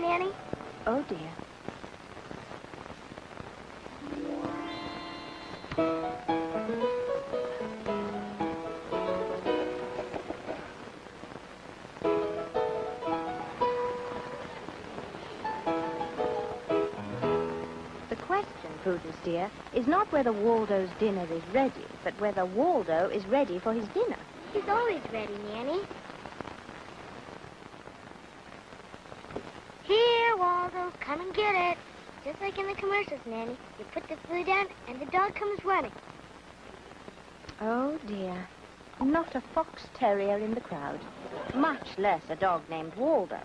Nanny? Oh, dear. The question, Prudence dear, is not whether Waldo's dinner is ready, but whether Waldo is ready for his dinner. He's always ready, Nanny. Here, Waldo, come and get it. Just like in the commercials, Nanny. You put the food down, and the dog comes running. Oh, dear. Not a fox terrier in the crowd, much less a dog named Waldo,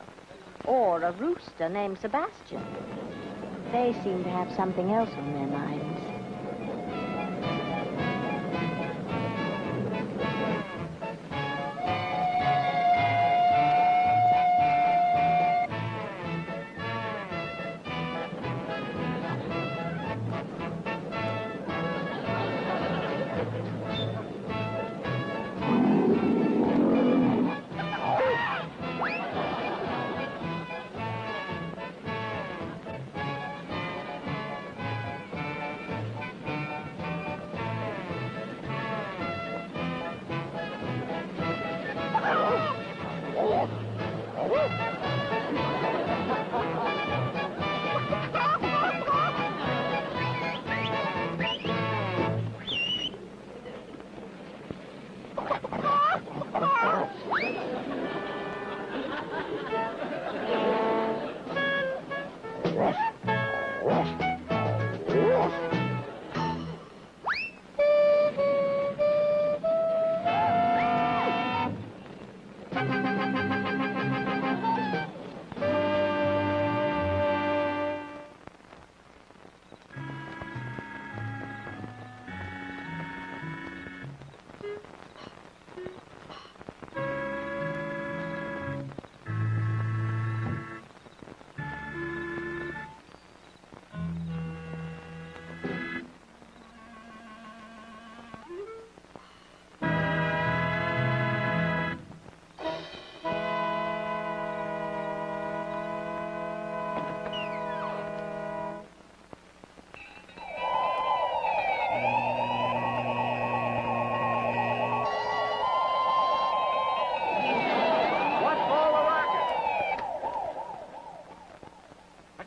or a rooster named Sebastian. They seem to have something else on their minds.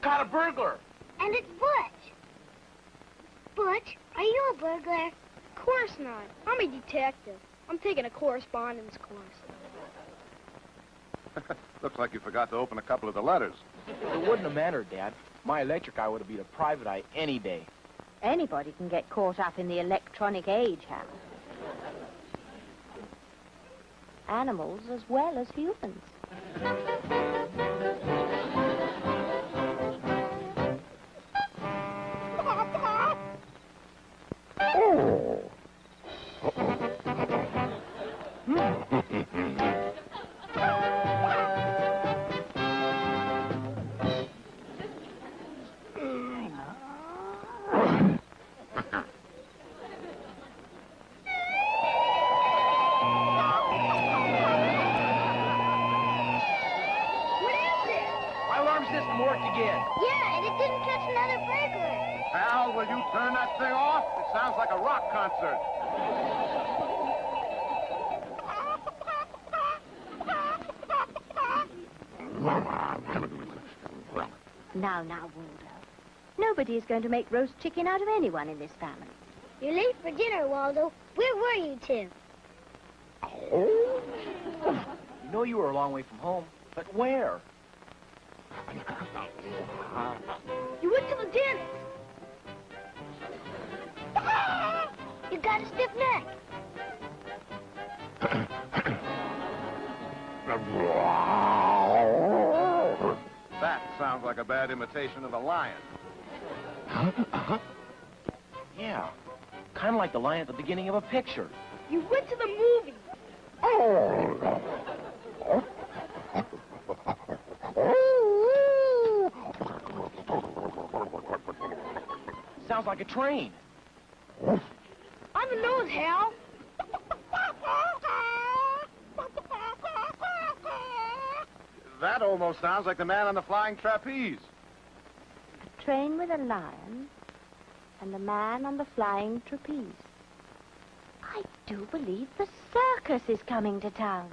Caught a burglar. And it's Butch. Butch, are you a burglar? Of course not. I'm a detective. I'm taking a correspondence course. Looks like you forgot to open a couple of the letters. It wouldn't have mattered, Dad. My electric eye would have beat a private eye any day. Anybody can get caught up in the electronic age, Hal. Animals as well as humans. Sounds like a rock concert. Now, Waldo. Nobody is going to make roast chicken out of anyone in this family. You're late for dinner, Waldo. Where were you two? You know you were a long way from home, but where? You went to the dentist. You got a stiff neck. That sounds like a bad imitation of a lion. Yeah, kind of like the lion at the beginning of a picture. You went to the movie. Sounds like a train. I'm a nose, Hal. That almost sounds like the man on the flying trapeze. A train with a lion and a man on the flying trapeze. I do believe the circus is coming to town.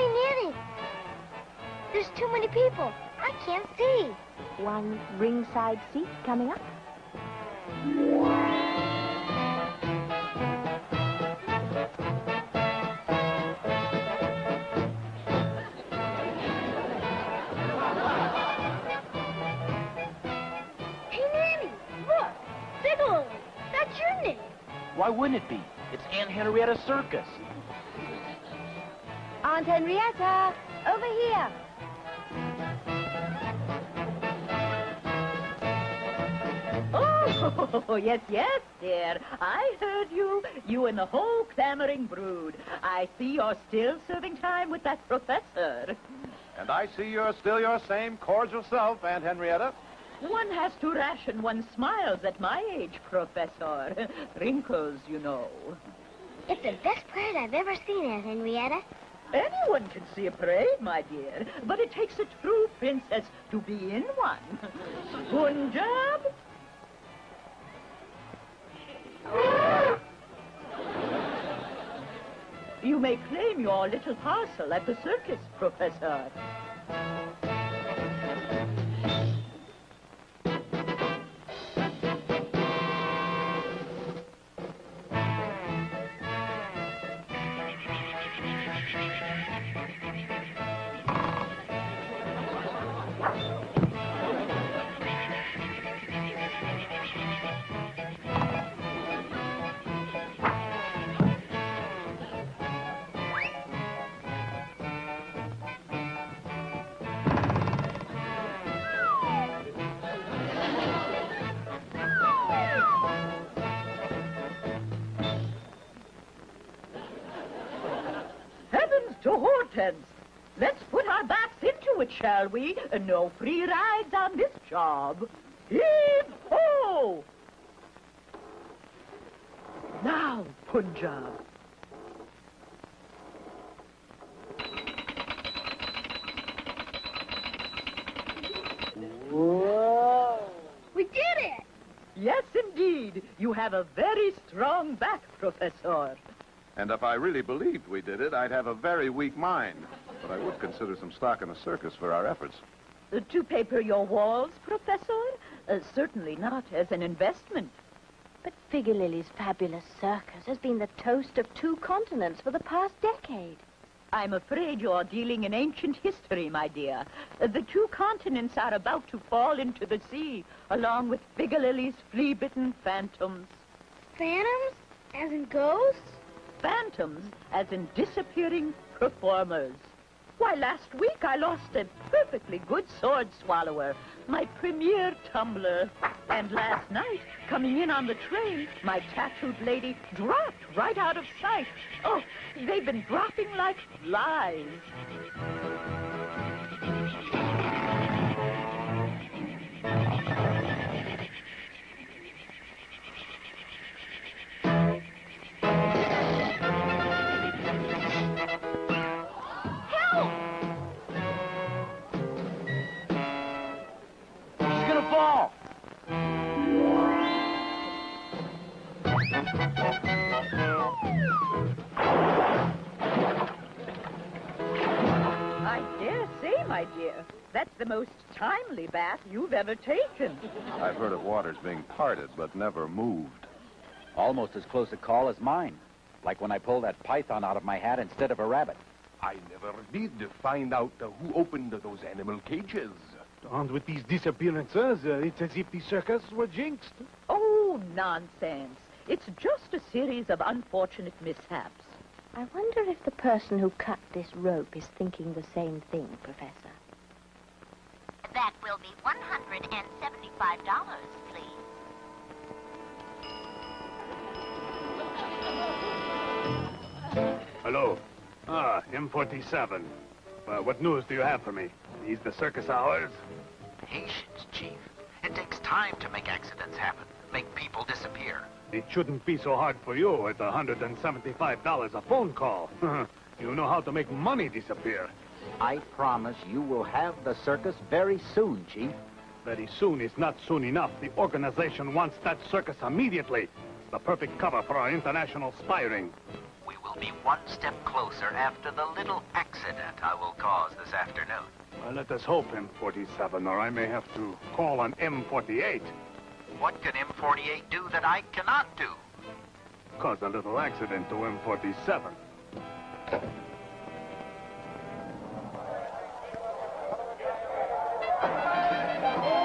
Nanny, there's too many people. I can't see. One ringside seat coming up. Hey, Nanny, look. Bigelow. That's your name. Why wouldn't it be? It's Aunt Henrietta's circus. Aunt Henrietta, over here. Oh, yes, dear. I heard you. You and the whole clamoring brood. I see you're still serving time with that professor. And I see you're still your same cordial self, Aunt Henrietta. One has to ration one's smiles at my age, Professor. Wrinkles, you know. It's the best parade I've ever seen, Aunt Henrietta. Anyone can see a parade, my dear, but it takes a true princess to be in one. Punjab? You may claim your little parcel at the circus, Professor. To Hortense. Let's put our backs into it, shall we? No free rides on this job. Heave-ho! Now, Punjab. Whoa! We did it! Yes, indeed. You have a very strong back, Professor. And if I really believed we did it, I'd have a very weak mind. But I would consider some stock in the circus for our efforts. To paper your walls, Professor? Certainly not as an investment. But Figure Lily's fabulous circus has been the toast of 2 continents for the past decade. I'm afraid you're dealing in ancient history, my dear. The 2 continents are about to fall into the sea, along with Figure Lily's flea-bitten phantoms. Phantoms? As in ghosts? Phantoms, as in disappearing performers. Why, last week I lost a perfectly good sword swallower, my premier tumbler. And last night, coming in on the train, my tattooed lady dropped right out of sight. Oh, they've been dropping like flies. Fall! I dare say, my dear, that's the most timely bath you've ever taken. I've heard of waters being parted, but never moved. Almost as close a call as mine. Like when I pulled that python out of my hat instead of a rabbit. I never did find out who opened those animal cages. And with these disappearances, it's as if the circus were jinxed. Oh, nonsense. It's just a series of unfortunate mishaps. I wonder if the person who cut this rope is thinking the same thing, Professor. That will be $175, please. Hello. Ah, M47. What news do you have for me? These the circus hours? Patience, Chief. It takes time to make accidents happen, make people disappear. It shouldn't be so hard for you at $175 a phone call. You know how to make money disappear. I promise you will have the circus very soon, Chief. Very soon is not soon enough. The organization wants that circus immediately. It's the perfect cover for our international spy ring. We will be one step closer after the little accident I will cause this afternoon. Well, let us hope, M47, or I may have to call on M48. What can M48 do that I cannot do? Cause a little accident to M47.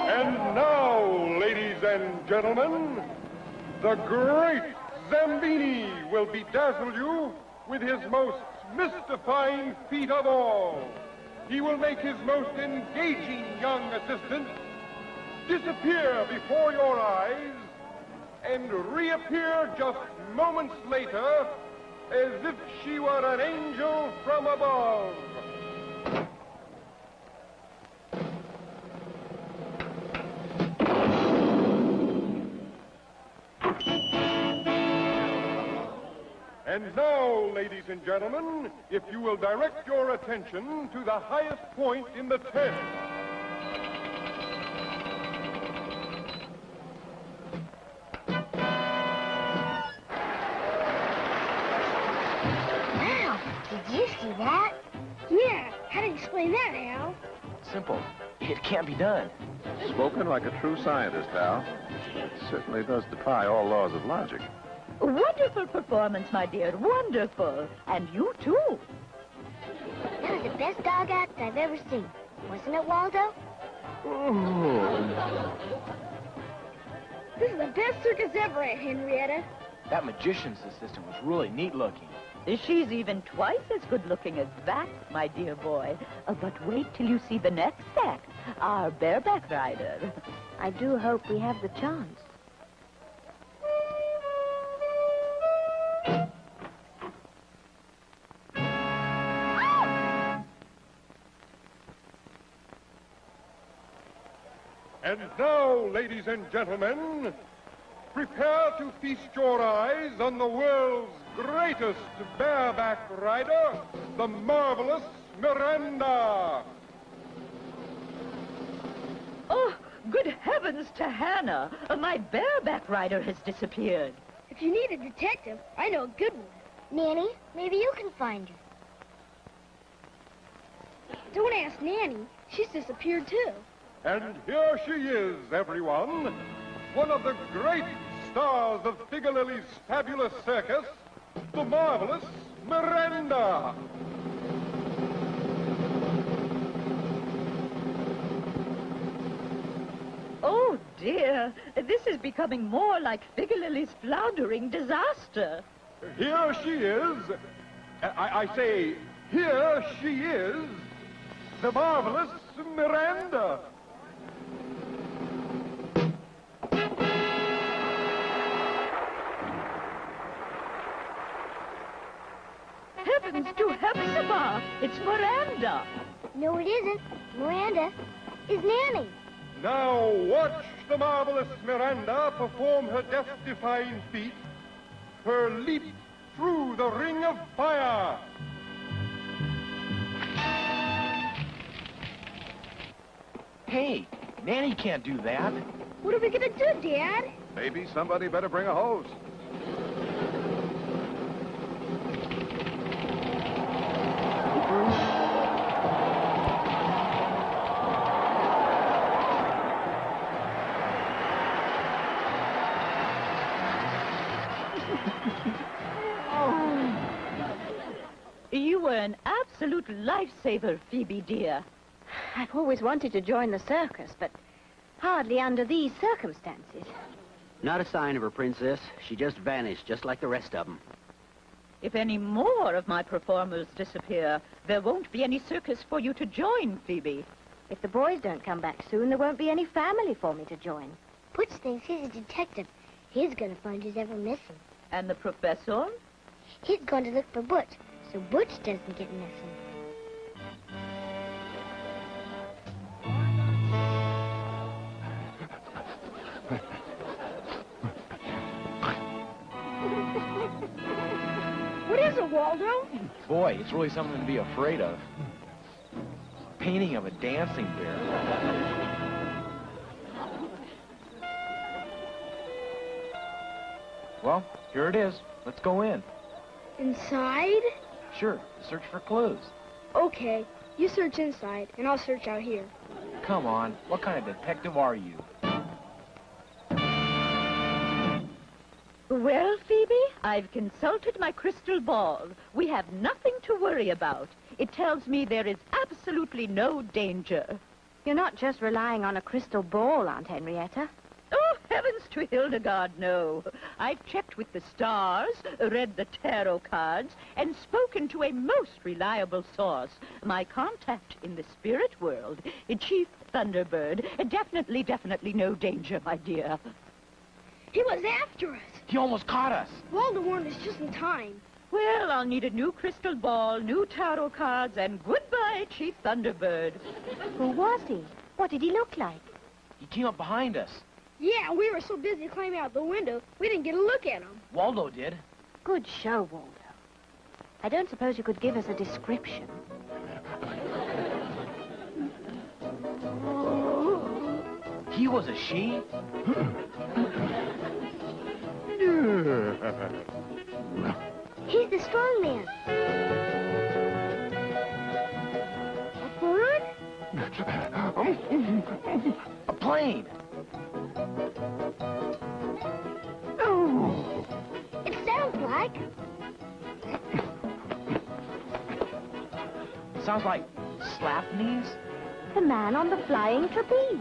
And now, ladies and gentlemen, the great Zambini will bedazzle you with his most mystifying feat of all. He will make his most engaging young assistant disappear before your eyes and reappear just moments later as if she were an angel from above. And now, ladies and gentlemen, if you will direct your attention to the highest point in the tent. Wow, did you see that? Yeah, how do you explain that, Hal? Simple. It can't be done. Spoken like a true scientist, Hal. It certainly does defy all laws of logic. Wonderful performance, my dear. Wonderful. And you, too. That was the best dog act I've ever seen. Wasn't it, Waldo? This is the best circus ever, Aunt Henrietta. That magician's assistant was really neat looking. She's even twice as good looking as that, my dear boy. But wait till you see the next act, our bareback rider. I do hope we have the chance. And now, ladies and gentlemen, prepare to feast your eyes on the world's greatest bareback rider, the marvelous Miranda. Oh, good heavens to Hannah. My bareback rider has disappeared. If you need a detective, I know a good one. Nanny, maybe you can find her. Don't ask Nanny. She's disappeared, too. And here she is, everyone, one of the great stars of Figurelli's fabulous circus, the marvelous Miranda. Oh, dear. This is becoming more like Figurelli's floundering disaster. Here she is. I say, here she is, the marvelous Miranda. Heavens to Hepzibah! It's Miranda! No, it isn't. Miranda is Nanny. Now watch the marvelous Miranda perform her death-defying feat, her leap through the ring of fire. Hey, Nanny can't do that. What are we gonna do, Dad? Maybe somebody better bring a hose. You were an absolute lifesaver, Phoebe, dear. I've always wanted to join the circus, but hardly under these circumstances. Not a sign of her, Princess. She just vanished, just like the rest of them. If any more of my performers disappear, there won't be any circus for you to join, Phoebe. If the boys don't come back soon, there won't be any family for me to join. Butch thinks he's a detective. He's gonna find who's ever missing. And the professor? He's going to look for Butch, so Butch doesn't get missing. What is it, Waldo? Boy, it's really something to be afraid of. Painting of a dancing bear. Well, here it is. Let's go in. Inside? Sure, search for clues. Okay, you search inside, and I'll search out here. Come on, what kind of detective are you? Well, Phoebe, I've consulted my crystal ball. We have nothing to worry about. It tells me there is absolutely no danger. You're not just relying on a crystal ball, Aunt Henrietta. Oh, heavens to Hildegard, no. I've checked with the stars, read the tarot cards, and spoken to a most reliable source. My contact in the spirit world, Chief Thunderbird. Definitely no danger, my dear. He was after us. He almost caught us. Waldo warned us just in time. Well, I'll need a new crystal ball, new tarot cards, and goodbye, Chief Thunderbird. Who was he? What did he look like? He came up behind us. Yeah, we were so busy climbing out the window, we didn't get a look at him. Waldo did. Good show, Waldo. I don't suppose you could give us a description. He was a she? He's the strong man. A bird? A plane. It sounds like. Sounds like slap knees. The man on the flying trapeze.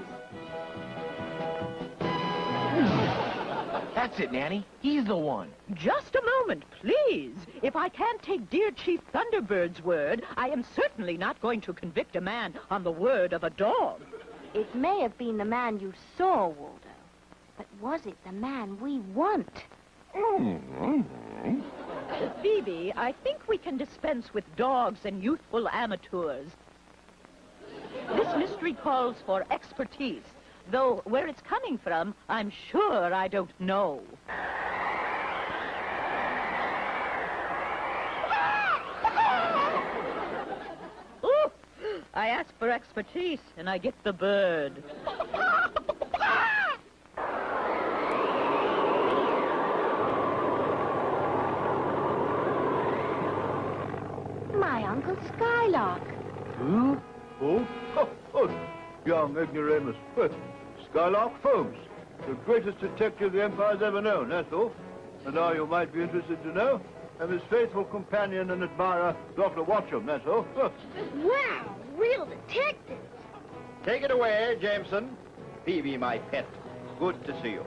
That's it, Nanny. He's the one. Just a moment, please. If I can't take dear Chief Thunderbird's word, I am certainly not going to convict a man on the word of a dog. It may have been the man you saw, Waldo. But was it the man we want? Phoebe, I think we can dispense with dogs and youthful amateurs. This mystery calls for expertise, though where it's coming from, I'm sure I don't know. Ooh, I ask for expertise, and I get the bird. My Uncle Skylark. Who? Who? Oh, young ignoramus. Skylark Holmes, the greatest detective the Empire's ever known, that's all. And now you might be interested to know, I'm his faithful companion and admirer, Dr. Watcham, that's all. Wow, real detectives. Take it away, Jameson. Phoebe, my pet. Good to see you.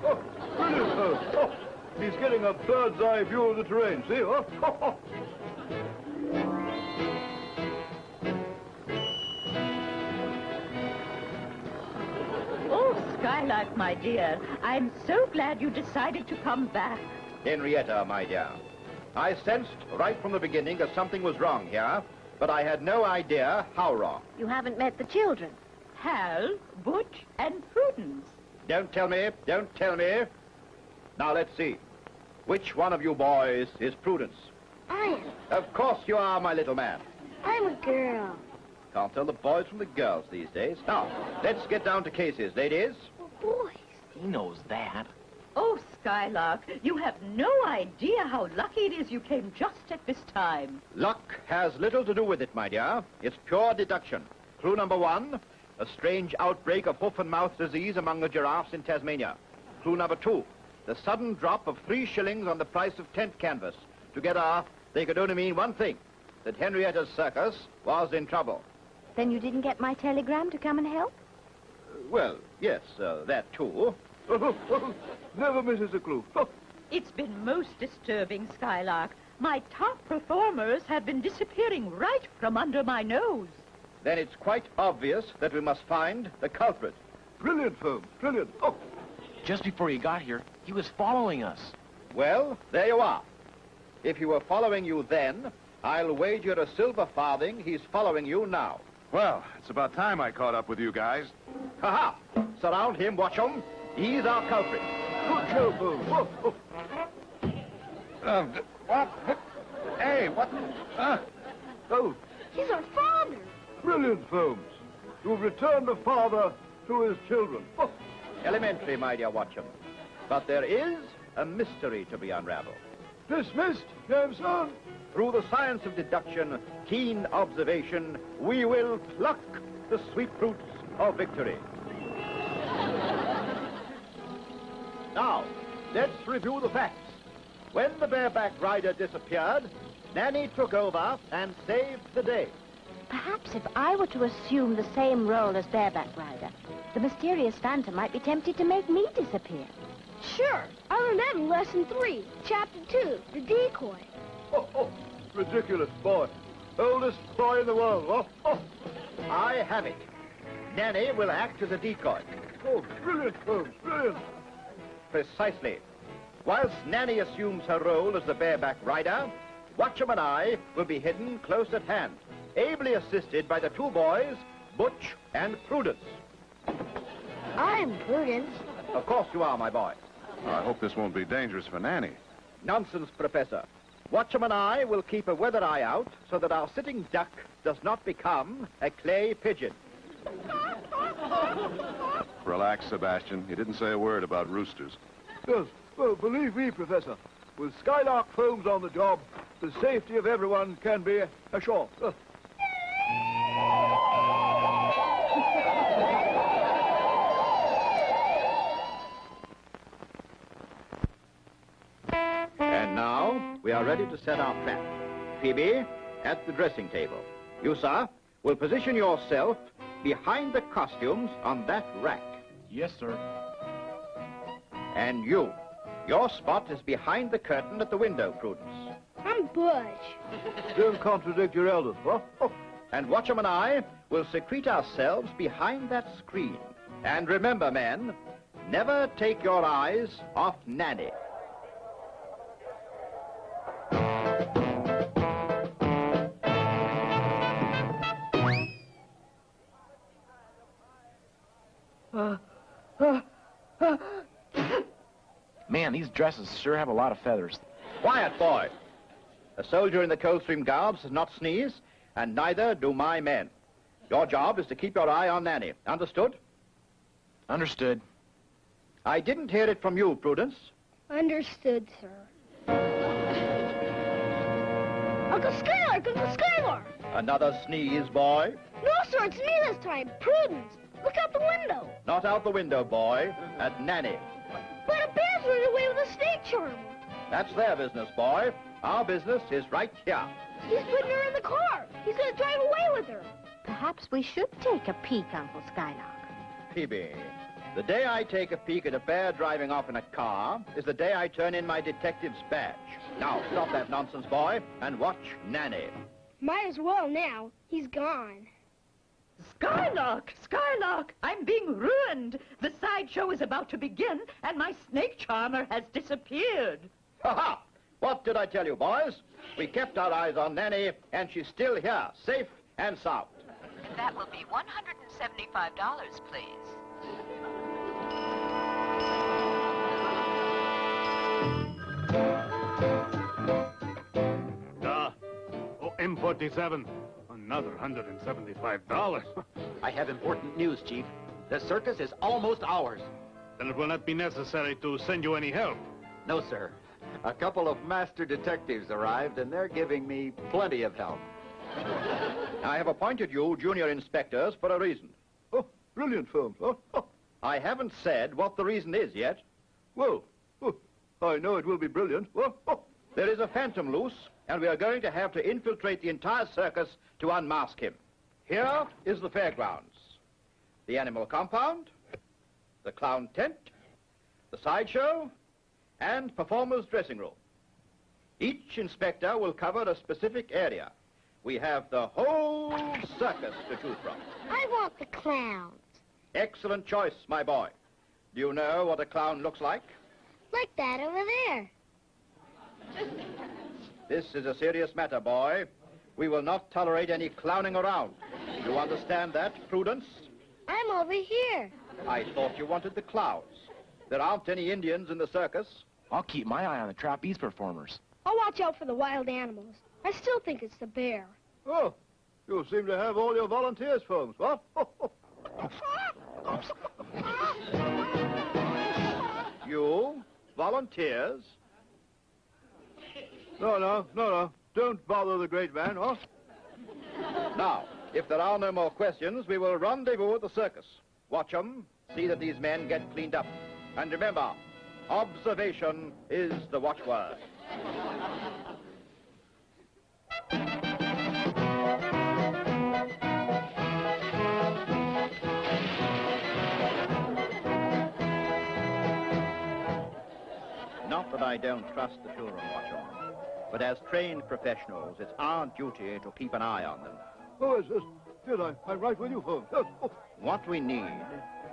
Oh, brilliant, Holmes. Oh, he's getting a bird's eye view of the terrain, see? Oh, Oh, Skylark, my dear, I'm so glad you decided to come back. Henrietta, my dear. I sensed right from the beginning that something was wrong here, but I had no idea how wrong. You haven't met the children. Hal, Butch, and Prudence. Don't tell me. Don't tell me. Now, let's see. Which one of you boys is Prudence? I am. Of course you are, my little man. I'm a girl. Can't tell the boys from the girls these days. Now, let's get down to cases, ladies. Oh, boys. He knows that. Oh, Skylark, you have no idea how lucky it is you came just at this time. Luck has little to do with it, my dear. It's pure deduction. Clue number 1, a strange outbreak of hoof and mouth disease among the giraffes in Tasmania. Clue number 2, the sudden drop of 3 shillings on the price of tent canvas. Together, they could only mean one thing, that Henrietta's circus was in trouble. Then you didn't get my telegram to come and help? Well, yes, that too. Never misses a clue. It's been most disturbing, Skylark. My top performers have been disappearing right from under my nose. Then it's quite obvious that we must find the culprit. Brilliant, Holmes, brilliant. Oh, Just before he got here, he was following us. Well, there you are. If he were following you then, I'll wager a silver farthing he's following you now. Well, it's about time I caught up with you guys. Ha-ha! Surround him, watch him. He's our culprit. Good show, Boo. Whoa, What? Hey, what? Oh, He's our father. brilliant, Holmes. You've returned a father to his children. Oh, Elementary, my dear Watcham. But there is a mystery to be unraveled. dismissed, Jameson. Through the science of deduction, keen observation, we will pluck the sweet fruits of victory. Now, let's review the facts. When the bareback rider disappeared, Nanny took over and saved the day. Perhaps if I were to assume the same role as bareback rider, the mysterious phantom might be tempted to make me disappear. Sure. I learned that in Lesson 3, Chapter 2, the decoy. Ridiculous boy. Oldest boy in the world, what? I have it. Nanny will act as a decoy. Oh, brilliant, Holmes, brilliant. Precisely. Whilst Nanny assumes her role as the bareback rider, Watcham and I will be hidden close at hand, ably assisted by the two boys, Butch and Prudence. I'm Prudence. Of course you are, my boy. I hope this won't be dangerous for Nanny. Nonsense, Professor. Watcham and I will keep a weather eye out so that our sitting duck does not become a clay pigeon. Relax, Sebastian. He didn't say a word about roosters. Yes, well, believe me, Professor, with Skylark Holmes on the job, the safety of everyone can be assured. And now, we are ready to set our trap. Phoebe, at the dressing table. You, sir, will position yourself behind the costumes on that rack. Yes, sir. And you, your spot is behind the curtain at the window, Prudence. I'm Butch. Don't contradict your elders, what? And Watcham and I will secrete ourselves behind that screen. And remember, men, never take your eyes off Nanny. Man, these dresses sure have a lot of feathers. Quiet, boy. A soldier in the Coldstream Guards does not sneeze, and neither do my men. Your job is to keep your eye on Nanny. Understood? Understood. I didn't hear it from you, Prudence. Understood, sir. Uncle Skylark! Uncle Skylark! Another sneeze, boy. No, sir, it's me this time. Prudence. Look out the window. Not out the window, boy. At Nanny. But a bear's running away with a snake charmer. That's their business, boy. Our business is right here. He's putting her in the car. He's going to drive away with her. Perhaps we should take a peek, Uncle Skylark. Phoebe, the day I take a peek at a bear driving off in a car is the day I turn in my detective's badge. Now, stop that nonsense, boy, and watch Nanny. Might as well now. He's gone. Skylark! Skylark! I'm being ruined! The sideshow is about to begin, and my snake charmer has disappeared. Ha-ha! What did I tell you, boys? We kept our eyes on Nanny, and she's still here, safe and sound. That will be $175, please. M47. Another $175. I have important news, Chief. The circus is almost ours. Then it will not be necessary to send you any help. No, sir. A couple of master detectives arrived, and they're giving me plenty of help. I have appointed you junior inspectors for a reason. Oh, brilliant, Holmes. I haven't said what the reason is yet. Well, I know it will be brilliant. There is a phantom loose, and we are going to have to infiltrate the entire circus to unmask him. Here is the fairgrounds, the animal compound, the clown tent, the sideshow, and performer's dressing room. Each inspector will cover a specific area. We have the whole circus to choose from. I want the clowns. Excellent choice, my boy. Do you know what a clown looks like? Like that over there. This is a serious matter, boy. We will not tolerate any clowning around. You understand that, Prudence? I'm over here. I thought you wanted the clowns. There aren't any Indians in the circus. I'll keep my eye on the trapeze performers. I'll watch out for the wild animals. I still think it's the bear. Oh, you seem to have all your volunteers, Holmes. What? You? Volunteers? No. Don't bother the great man, huh? Now, if there are no more questions, we will rendezvous at the circus. Watch them. See that these men get cleaned up. And remember, observation is the watchword. Not that I don't trust the children, Watcher, but as trained professionals, it's our duty to keep an eye on them. Oh, yes, I'm right with you, Holmes. Yes. Oh. What we need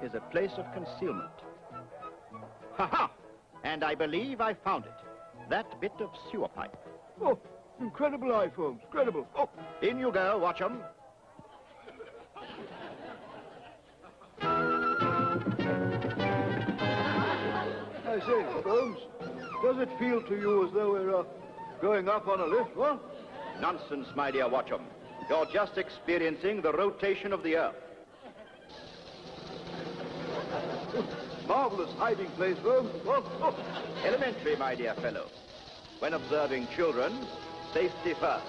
is a place of concealment. Ha-ha! And I believe I found it. That bit of sewer pipe. Oh, incredible eye, Holmes. Incredible. Oh. In you go, watch 'em. I say, Holmes, does it feel to you as though we're going up on a lift, huh? Nonsense, my dear Watchum. You're just experiencing the rotation of the Earth. Marvelous hiding place, Holmes. Oh. Elementary, my dear fellow. When observing children, safety first.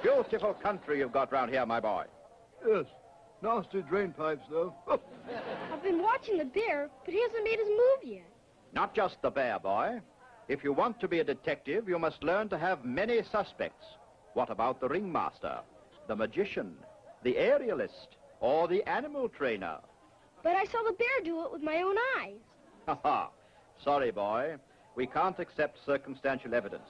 Beautiful country you've got round here, my boy. Yes. Nasty drain pipes, though. Oh. I've been watching the bear, but he hasn't made his move yet. Not just the bear, boy. If you want to be a detective, you must learn to have many suspects. What about the ringmaster, the magician, the aerialist, or the animal trainer? But I saw the bear do it with my own eyes. Ha-ha. Sorry, boy. We can't accept circumstantial evidence.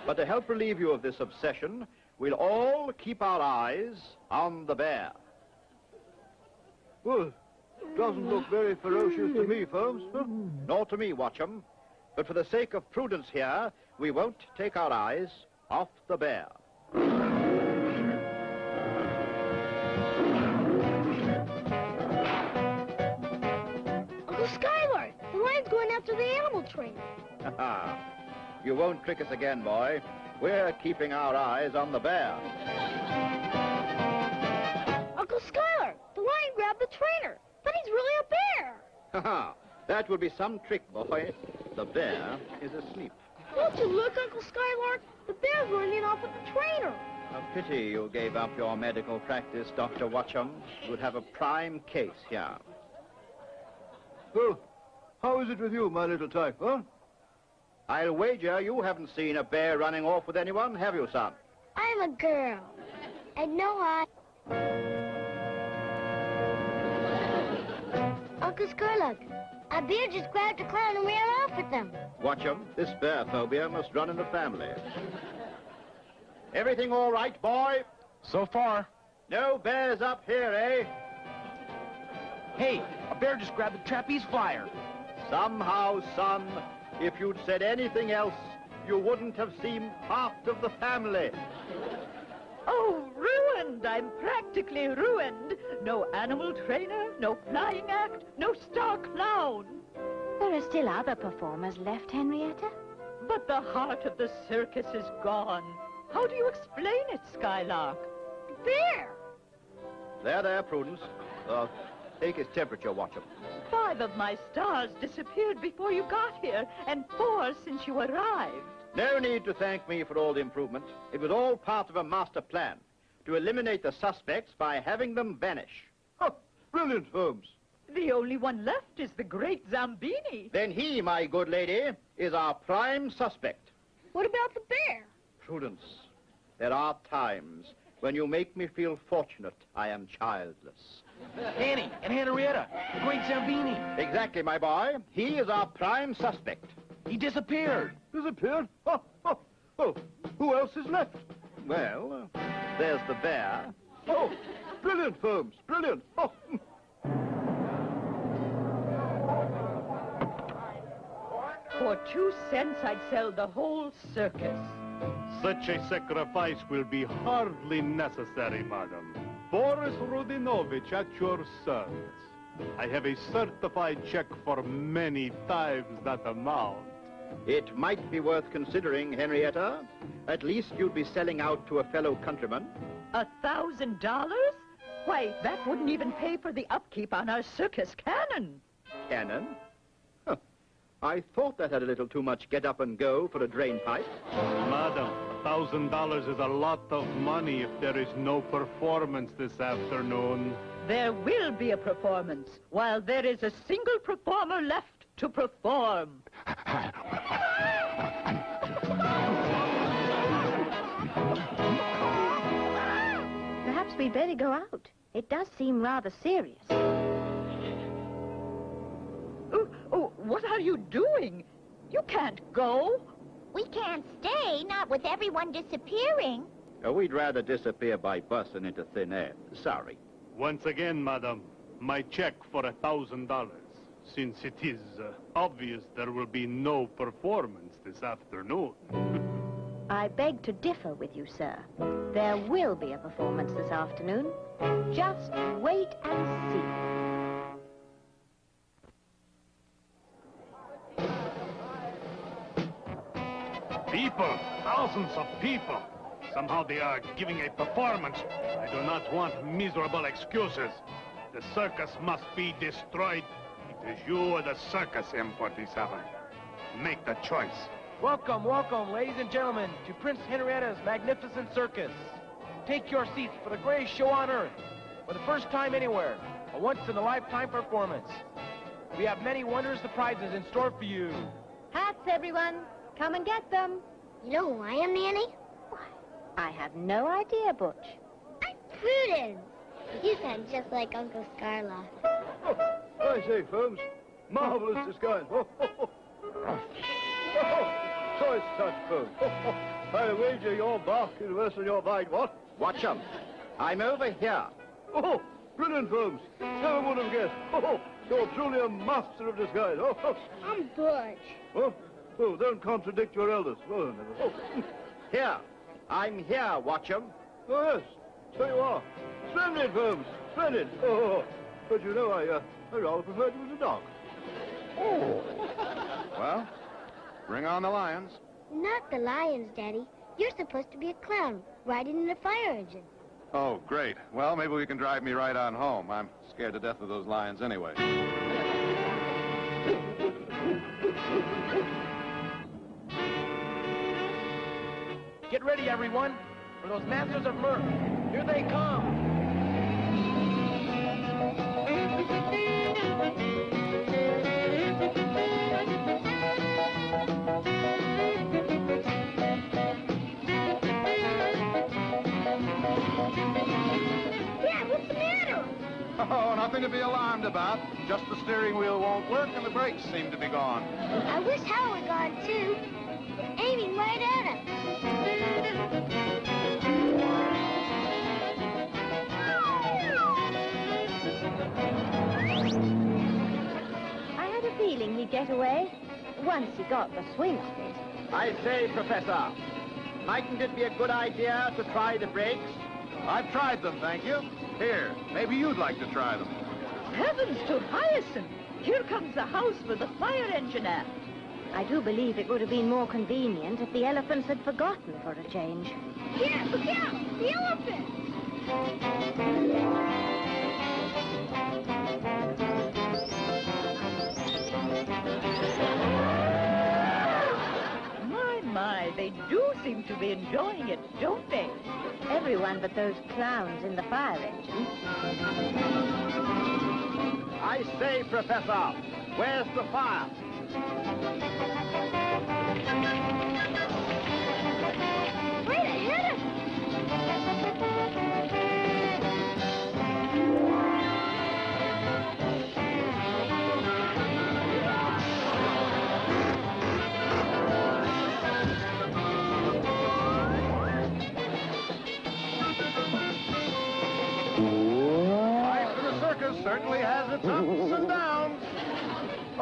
But to help relieve you of this obsession, we'll all keep our eyes on the bear. Well, doesn't look very ferocious to me, Holmes. Huh? Nor to me, Watchum. But for the sake of prudence here, we won't take our eyes off the bear. Uncle Skylar, the lion's going after the animal trainer. Ha-ha. You won't trick us again, boy. We're keeping our eyes on the bear. Uncle Skylar, the lion grabbed the trainer, but he's really a bear. Ha-ha. That would be some trick, boy. The bear is asleep. Won't you look, Uncle Skylark? The bear's running off with the trainer. A pity you gave up your medical practice, Dr. Watchum. You would have a prime case here. Well, how is it with you, my little type, huh? I'll wager you haven't seen a bear running off with anyone, have you, son? I'm a girl. And no, Uncle Skurlock, a bear just grabbed a clown and ran off with them. Watchum, this bear phobia must run in the family. Everything all right, boy? So far. No bears up here, eh? Hey, a bear just grabbed the trapeze flyer. Somehow, son, if you'd said anything else, you wouldn't have seemed part of the family. Oh, ruined! I'm practically ruined. No animal trainer, no flying act, no star clown. There are still other performers left, Henrietta. But the heart of the circus is gone. How do you explain it, Skylark? Bear! There, Prudence. Take his temperature, Watchum. 5 of my stars disappeared before you got here, and 4 since you arrived. No need to thank me for all the improvement. It was all part of a master plan to eliminate the suspects by having them vanish. Oh, brilliant, Holmes. The only one left is the great Zambini. Then he, my good lady, is our prime suspect. What about the bear? Prudence, there are times when you make me feel fortunate I am childless. Nanny and Henrietta, the great Zambini. Exactly, my boy. He is our prime suspect. He disappeared. Disappeared? Oh, who else is left? Well, there's the bear. Oh, brilliant, Holmes, brilliant. Oh. For 2 cents, I'd sell the whole circus. Such a sacrifice will be hardly necessary, madam. Boris Rudinovich at your service. I have a certified check for many times that amount. It might be worth considering, Henrietta. At least you'd be selling out to a fellow countryman. $1,000? Why, that wouldn't even pay for the upkeep on our circus cannon. Cannon? Huh. I thought that had a little too much get up and go for a drain pipe. Madam, $1,000 is a lot of money if there is no performance this afternoon. There will be a performance, while there is a single performer left to perform. Perhaps we'd better go out. It does seem rather serious. Oh, what are you doing? You can't go. We can't stay, not with everyone disappearing. We'd rather disappear by bus than into thin air. Sorry. Once again, madam, my check for $1,000. Since it is obvious there will be no performance this afternoon. I beg to differ with you, sir. There will be a performance this afternoon. Just wait and see. People, thousands of people. Somehow they are giving a performance. I do not want miserable excuses. The circus must be destroyed. It is you or the circus, M47. Make the choice. Welcome, welcome, ladies and gentlemen, to Prince Henrietta's magnificent circus. Take your seats for the greatest show on earth. For the first time anywhere, a once-in-a-lifetime performance. We have many wondrous surprises in store for you. Hats, everyone. Come and get them. You know who I am, Nanny? I have no idea, Butch. I'm Prudence. You sound just like Uncle Scarla. Oh, I say, Holmes, marvelous disguise. Oh, oh, oh. Oh, choice touch, Holmes. Oh, oh. I wager your bark is worse than your bite, what? Watch 'em. I'm over here. Oh, brilliant, Holmes. Never would have guessed. Oh, you're truly a master of disguise. Oh, oh. I'm Butch. Oh, oh, don't contradict your elders. Oh, never. Oh. Here. I'm here, watch 'em. Oh, yes, so you are. Splendid, Holmes, splendid. Oh, but you know, I rather prefer you as a dog. Oh. Well, bring on the lions. Not the lions, Daddy. You're supposed to be a clown riding in a fire engine. Oh, great. Well, maybe we can drive me right on home. I'm scared to death of those lions anyway. Get ready, everyone, for those masters of mirth. Here they come. Dad, what's the matter? Oh, nothing to be alarmed about. Just the steering wheel won't work and the brakes seem to be gone. I wish Hal were gone, too. It's aiming right at us. I had a feeling he'd get away once he got the swing of it. I say, Professor, mightn't it be a good idea to try the brakes? I've tried them, thank you. Here, maybe you'd like to try them. Heavens to Hyacinth! Here comes the house for the fire engine act. I do believe it would have been more convenient if the elephants had forgotten for a change. Yeah, look out! The elephant! My, they do seem to be enjoying it, don't they? Everyone but those clowns in the fire engine. I say, Professor, where's the fire? Right ahead of us!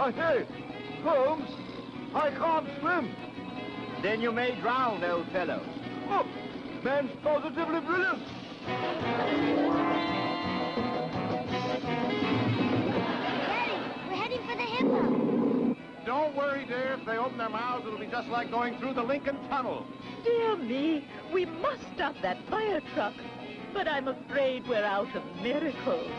I say, Holmes, I can't swim. Then you may drown, old fellow. Oh, man's positively brilliant. Daddy, we're heading for the hippo. Don't worry, dear. If they open their mouths, it'll be just like going through the Lincoln Tunnel. Dear me, we must stop that fire truck. But I'm afraid we're out of miracles.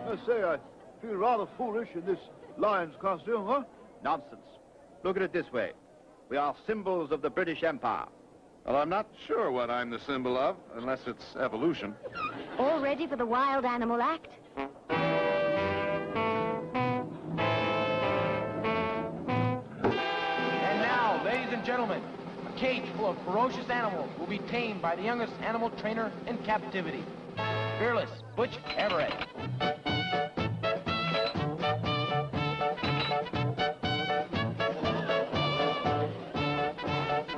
I say, I feel rather foolish in this lion's costume, huh? Nonsense. Look at it this way. We are symbols of the British Empire. Well, I'm not sure what I'm the symbol of, unless it's evolution. All ready for the Wild Animal Act? And now, ladies and gentlemen, a cage full of ferocious animals will be tamed by the youngest animal trainer in captivity. Fearless Butch Everett.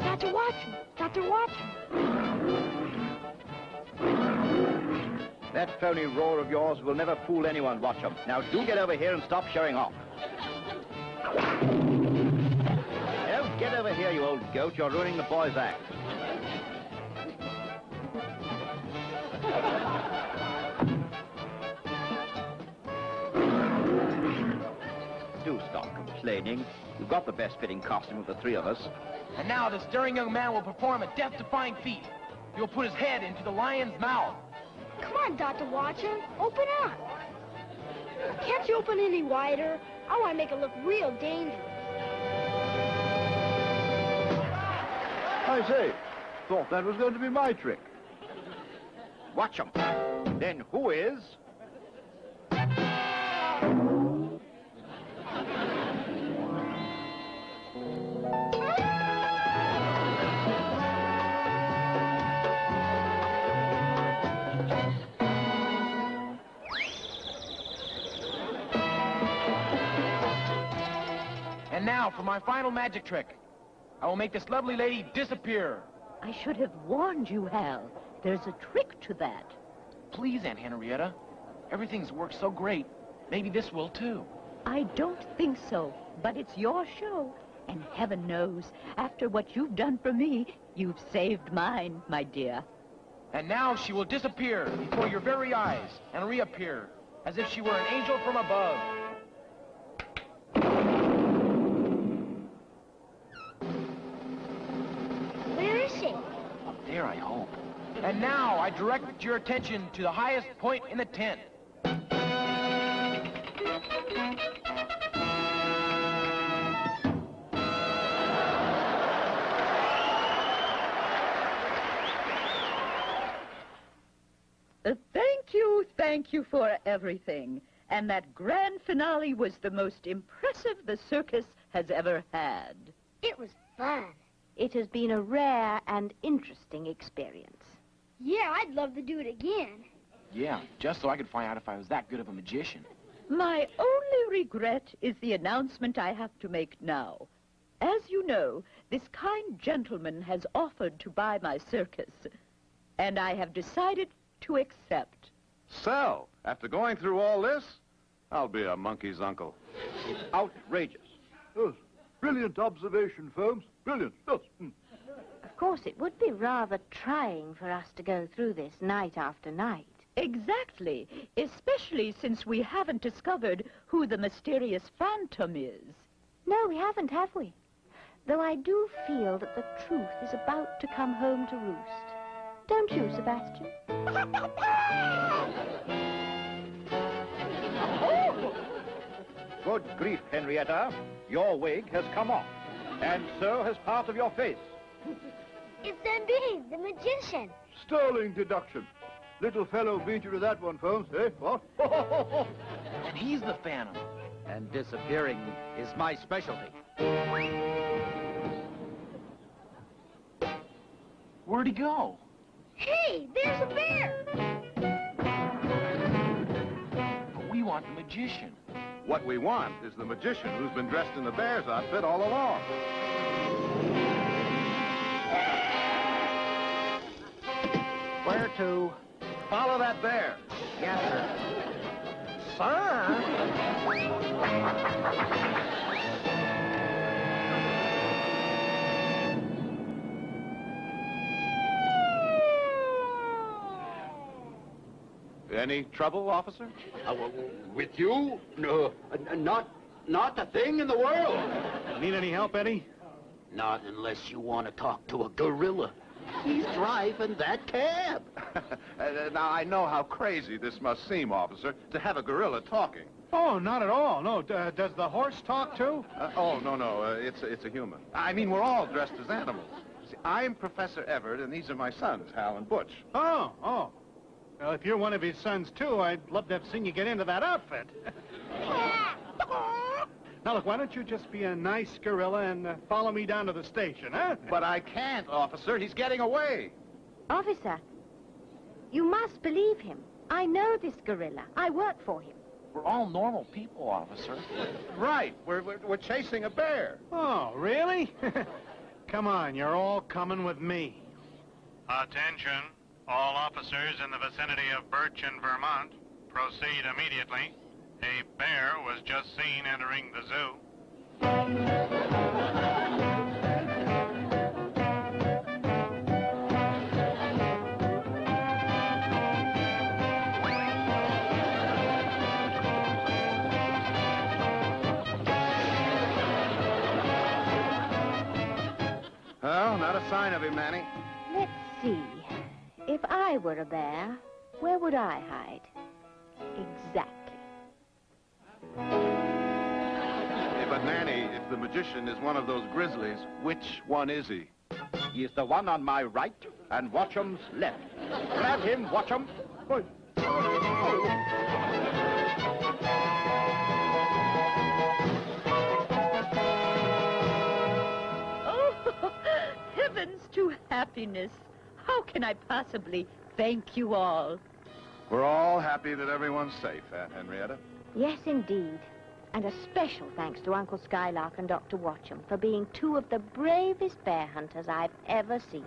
Dr. Watson! Dr. Watson! That phony roar of yours will never fool anyone, Watchum. Now do get over here and stop showing off. Now get over here, you old goat. You're ruining the boy's act. Do stop complaining. You've got the best-fitting costume of the three of us. And now this daring young man will perform a death-defying feat. He'll put his head into the lion's mouth. Come on, Dr. Watson. Open up. Can't you open any wider? I want to make it look real dangerous. I say, thought that was going to be my trick. Watch 'em. Then who is? And now for my final magic trick. I will make this lovely lady disappear. I should have warned you, Hal. There's a trick to that. Please, Aunt Henrietta. Everything's worked so great. Maybe this will, too. I don't think so, but it's your show. And heaven knows, after what you've done for me, you've saved mine, my dear. And now she will disappear before your very eyes and reappear as if she were an angel from above. Where is she? Up there, I hope. And now I direct your attention to the highest point in the tent. Thank you for everything. And that grand finale was the most impressive the circus has ever had. It was fun. It has been a rare and interesting experience. Yeah, I'd love to do it again. Yeah, just so I could find out if I was that good of a magician. My only regret is the announcement I have to make now. As you know, this kind gentleman has offered to buy my circus, and I have decided to accept. So, after going through all this, I'll be a monkey's uncle. It's outrageous. Yes. Brilliant observation, Holmes. Brilliant. Yes. Of course, it would be rather trying for us to go through this night after night. Exactly, especially since we haven't discovered who the mysterious phantom is. No, we haven't, have we? Though I do feel that the truth is about to come home to roost. Don't you, Sebastian? Good grief, Henrietta. Your wig has come off, and so has part of your face. It's Zambini, the magician. Sterling deduction. Little fellow beat you to that one, Holmes, eh? What? And he's the phantom. And disappearing is my specialty. Where'd he go? Hey, there's a bear! want the magician. What we want is the magician who's been dressed in the bear's outfit all along. Where to? Follow that bear. Yes, sir. Sir? Any trouble, officer? With you? No, not a thing in the world. Need any help, Eddie? Not unless you want to talk to a gorilla. He's driving that cab. Now, I know how crazy this must seem, officer, to have a gorilla talking. Oh, not at all. No, does the horse talk too? No, it's a human. I mean, we're all dressed as animals. See, I'm Professor Everett, and these are my sons, Hal and Butch. Oh. Well, if you're one of his sons, too, I'd love to have seen you get into that outfit. Now, look, why don't you just be a nice gorilla and follow me down to the station, huh? But I can't, officer. He's getting away. Officer, you must believe him. I know this gorilla. I work for him. We're all normal people, officer. Right. We're chasing a bear. Oh, really? Come on, you're all coming with me. Attention. All officers in the vicinity of Birch in Vermont, proceed immediately. A bear was just seen entering the zoo. Oh, not a sign of him, Nanny. Let's see. If I were a bear, where would I hide? Exactly. Hey, but Nanny, if the magician is one of those grizzlies, which one is he? He's the one on my right and Watchum's left. Grab him, Watchum. Oh, heavens to happiness. How can I possibly thank you all? We're all happy that everyone's safe, Henrietta. Yes, indeed. And a special thanks to Uncle Skylark and Dr. Watchum for being two of the bravest bear hunters I've ever seen.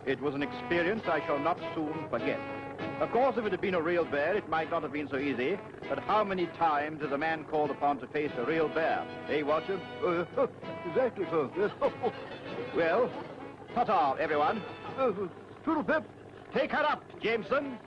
It was an experience I shall not soon forget. Of course, if it had been a real bear, it might not have been so easy. But how many times is a man called upon to face a real bear? Eh, Watchum? Exactly, sir. Yes. Well, ta-ta, everyone. Toodle-pip. Take her up, Jameson.